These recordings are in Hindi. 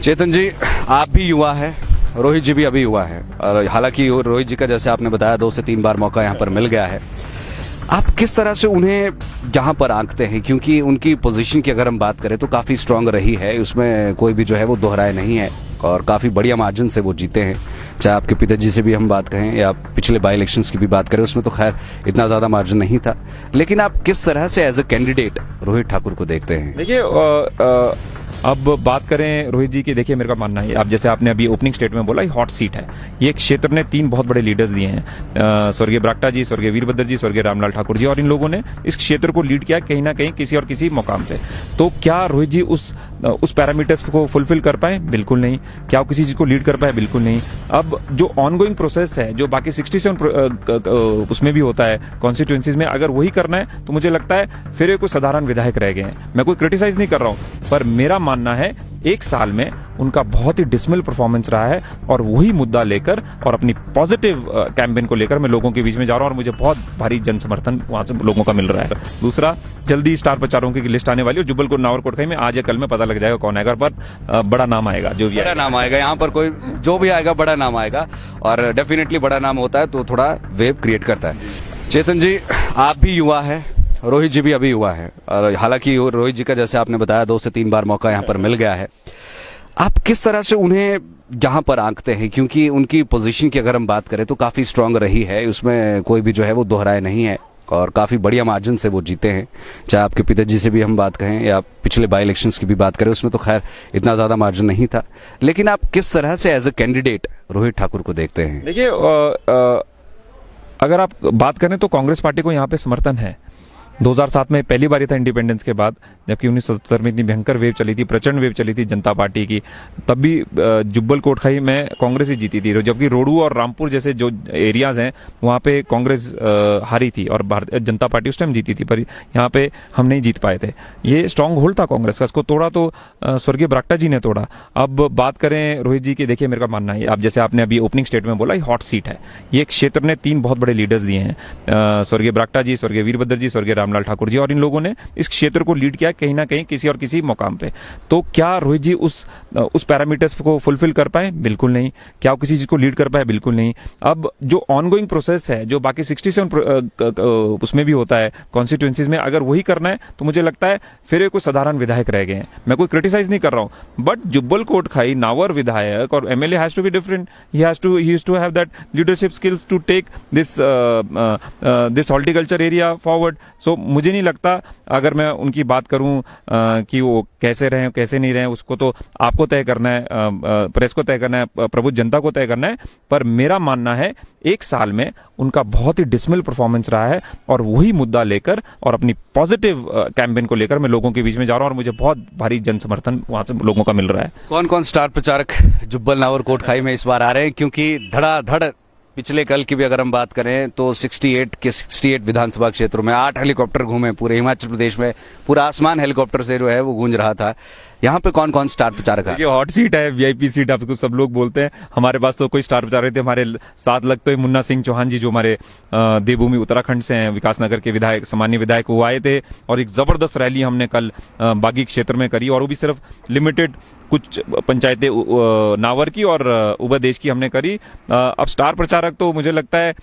चेतन जी, आप भी युवा है, रोहित जी भी अभी युवा है, और हालांकि रोहित जी का जैसे आपने बताया 2 से 3 बार मौका यहाँ पर मिल गया है। आप किस तरह से उन्हें यहाँ पर आंकते हैं, क्योंकि उनकी पोजीशन की अगर हम बात करें तो काफ़ी स्ट्रांग रही है, उसमें कोई भी जो है वो दोहराए नहीं है और काफ़ी बढ़िया मार्जिन से वो जीते हैं। चाहे आपके पिताजी से भी हम बात कहें या पिछले बाई इलेक्शंस की भी बात करें, उसमें तो खैर इतना ज़्यादा मार्जिन नहीं था, लेकिन आप किस तरह से as a candidate Rohit Thakur को देखते हैं? देखिए, अब बात करें रोहित जी की, देखिए मेरा मानना है, आप जैसे आपने अभी ओपनिंग स्टेट में बोला, ये हॉट सीट है। ये क्षेत्र ने 3 बहुत बड़े लीडर्स दिए हैं, स्वर्गीय बरागटा जी, स्वर्गीय वीरभद्र जी, स्वर्गीय रामलाल ठाकुर जी, और इन लोगों ने इस क्षेत्र को लीड किया कहीं ना कहीं किसी और किसी मुकाम पे। तो क्या रोहित जी उस पैरामीटर्स को फुलफिल कर पाए? बिल्कुल नहीं। क्या वो किसी चीज को लीड कर पाए? बिल्कुल नहीं। अब जो ऑनगोइंग प्रोसेस है, जो बाकी 67 उसमें भी होता है कॉन्स्टिट्यूएंसीज में, अगर वही करना है तो मुझे लगता है फिर कोई साधारण विधायक रह गए हैं। मैं कोई क्रिटिसाइज नहीं कर रहा हूं, पर मेरा मानना है 1 साल में उनका बहुत ही डिसमिल परफॉर्मेंस रहा है, और वही मुद्दा लेकर और अपनी पॉजिटिव कैंपेन को लेकर मैं लोगों के बीच में जा रहा हूं, और मुझे बहुत भारी जन समर्थन वहां से लोगों का मिल रहा है। दूसरा, जल्दी स्टार प्रचारकों की लिस्ट आने वाली है, जुब्बल नावर कोटखाई में आज या कल में पता लग जाएगा कौन आएगा, पर बड़ा नाम आएगा, जो भी बड़ा नाम आएगा यहाँ पर, कोई जो भी आएगा बड़ा नाम आएगा, और डेफिनेटली बड़ा नाम होता है तो थोड़ा वेव क्रिएट करता है। चेतन जी, आप भी युवा है, रोहित जी भी अभी युवा है, और हालांकि रोहित जी का जैसे आपने बताया 2 से 3 बार मौका यहाँ पर मिल गया है। आप किस तरह से उन्हें यहाँ पर आंकते हैं, क्योंकि उनकी पोजीशन की अगर हम बात करें तो काफ़ी स्ट्रांग रही है, उसमें कोई भी जो है वो दोहराए नहीं है और काफ़ी बढ़िया मार्जिन से वो जीते हैं। चाहे आपके पिताजी से भी हम बात कहें या पिछले बाई इलेक्शंस की भी बात करें, उसमें तो खैर इतना ज़्यादा मार्जिन नहीं था, लेकिन आप किस तरह से as a candidate Rohit Thakur को देखते हैं? देखिए, अगर आप बात करें तो कांग्रेस पार्टी को यहाँ पे समर्थन है। 2007 में पहली बार था इंडिपेंडेंस के बाद, जबकि 1977 में इतनी भयंकर वेव चली थी, प्रचंड वेव चली थी जनता पार्टी की, तब भी जुब्बल कोटखाई में कांग्रेस ही जीती थी, जबकि रोडू और रामपुर जैसे जो एरियाज हैं वहां पे कांग्रेस हारी थी और भारतीय जनता पार्टी उस टाइम जीती थी, पर यहाँ पे हम नहीं जीत पाए थे। ये स्ट्रांग होल्ड था कांग्रेस का, इसको तोड़ा तो स्वर्गीय बरागटा जी ने तोड़ा। अब बात करें रोहित जी की, देखिए मेरा मानना है, आप जैसे आपने अभी ओपनिंग स्टेट में बोला, ये हॉट सीट है। ये क्षेत्र ने 3 बहुत बड़े लीडर्स दिए हैं, स्वर्गीय बरागटा जी, स्वर्गीय वीरभद्र जी, स्वर्गीय रामलाल ठाकुर जी, और इन लोगों ने इस क्षेत्र को लीड किया कहीं ना कहीं किसी और किसी मुकाम पे। तो क्या रोहित जी उस पैरामीटर्स को फुलफिल कर पाए? बिल्कुल नहीं। क्या वो किसी चीज को लीड कर पाए? बिल्कुल नहीं। अब जो ऑनगोइंग प्रोसेस है, जो बाकी 67 उसमें भी होता है कॉन्स्टिट्यूएंसीज में, अगर वही करना है तो मुझे लगता है फिर कोई साधारण विधायक रह गए हैं। मैं कोई क्रिटिसाइज नहीं कर रहा हूं, बट जुब्बल कोटखाई नावर विधायक और MLA has to be different. He has to have that leadership skills to take this horticulture area forward. So मुझे नहीं लगता, अगर मैं उनकी बात करूं कि वो कैसे रहे कैसे नहीं रहे, उसको तो आपको तय करना है, प्रेस को तय करना है, प्रबुद्ध जनता को तय करना है, पर मेरा मानना है 1 साल में उनका बहुत ही डिसमिल परफॉर्मेंस रहा है, और वही मुद्दा लेकर और अपनी पॉजिटिव कैंपेन को लेकर मैं लोगों के बीच में जा रहा हूं, और मुझे बहुत भारी जन समर्थन वहां से लोगों का मिल रहा है। कौन कौन स्टार प्रचारक जुब्बल नावर कोटखाई में इस बार आ रहे हैं? क्योंकि धड़ाधड़ पिछले कल की भी अगर हम बात करें तो 68 विधानसभा क्षेत्रों में 8 हेलीकॉप्टर घूमे, पूरे हिमाचल प्रदेश में पूरा आसमान हेलीकॉप्टर से जो है वो गूंज रहा था। यहाँ पे कौन कौन स्टार प्रचारक है? ये हॉट सीट है, वीआईपी सीट आपको सब लोग बोलते हैं। हमारे पास तो कोई स्टार प्रचारक थे, हमारे साथ लगते हुए मुन्ना सिंह चौहान जी, जो हमारे देवभूमि उत्तराखंड से हैं, विकासनगर के विधायक, सामान्य विधायक, वो आए थे, और एक जबरदस्त रैली हमने कल बागी क्षेत्र में करी, और वो भी सिर्फ लिमिटेड कुछ पंचायतें नावर की और उबदेश की हमने करी। अब स्टार प्रचारक तो मुझे लगता है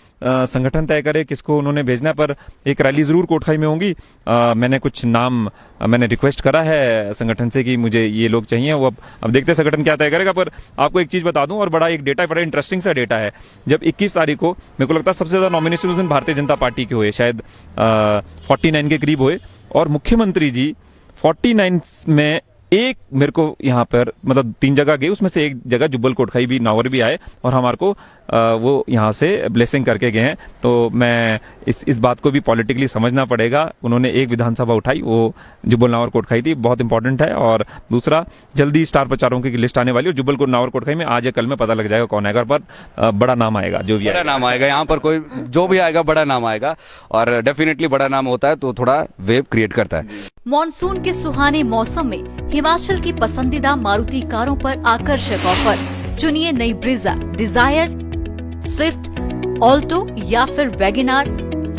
संगठन तय करे किसको उन्होंने भेजना है, पर एक रैली जरूर कोटखाई में होगी। मैंने कुछ नाम मैंने रिक्वेस्ट करा है संगठन से कि मुझे ये लोग चाहिए, वो अब देखते हैं संगठन क्या तय करेगा। पर आपको एक चीज बता दूं, और बड़ा एक डेटा, बड़ा इंटरेस्टिंग सा डेटा है, जब 21 तारीख को मेरे को लगता है सबसे ज्यादा नॉमिनेशन उस दिन भारतीय जनता पार्टी के हुए, शायद 49 के करीब हुए, और मुख्यमंत्री जी 49 में एक मेरे को यहाँ पर मतलब 3 जगह गए, उसमें से एक जगह जुब्बल कोटखाई भी नावर भी आए, और हमारे को वो यहाँ से ब्लेसिंग करके गए हैं। तो मैं इस बात को भी पॉलिटिकली समझना पड़ेगा। उन्होंने एक विधानसभा उठाई, वो जुब्बल नावर कोटखाई थी, बहुत इंपॉर्टेंट है। और दूसरा, जल्दी स्टार प्रचारकों की लिस्ट आने वाली है, जुब्बल नावर कोटखाई में आज या कल में पता लग जाएगा कौन आएगा, पर बड़ा नाम आएगा, जो भी बड़ा नाम आएगा। यहाँ पर कोई जो भी आएगा बड़ा नाम आएगा, और डेफिनेटली बड़ा नाम होता है तो थोड़ा वेव क्रिएट करता है। मॉनसून के सुहाने मौसम में हिमाचल की पसंदीदा मारुति कारों पर आकर्षक ऑफर। चुनिए नई ब्रीजा, डिजायर, स्विफ्ट, ऑल्टो या फिर वैगनार।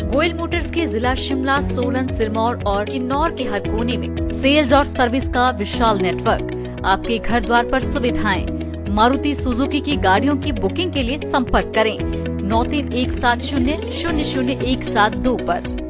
गोयल मोटर्स के जिला शिमला, सोलन, सिरमौर और किन्नौर के हर कोने में सेल्स और सर्विस का विशाल नेटवर्क। आपके घर द्वार पर सुविधाएं। मारुति सुजुकी की गाड़ियों की बुकिंग के लिए संपर्क करें 9317000172 पर।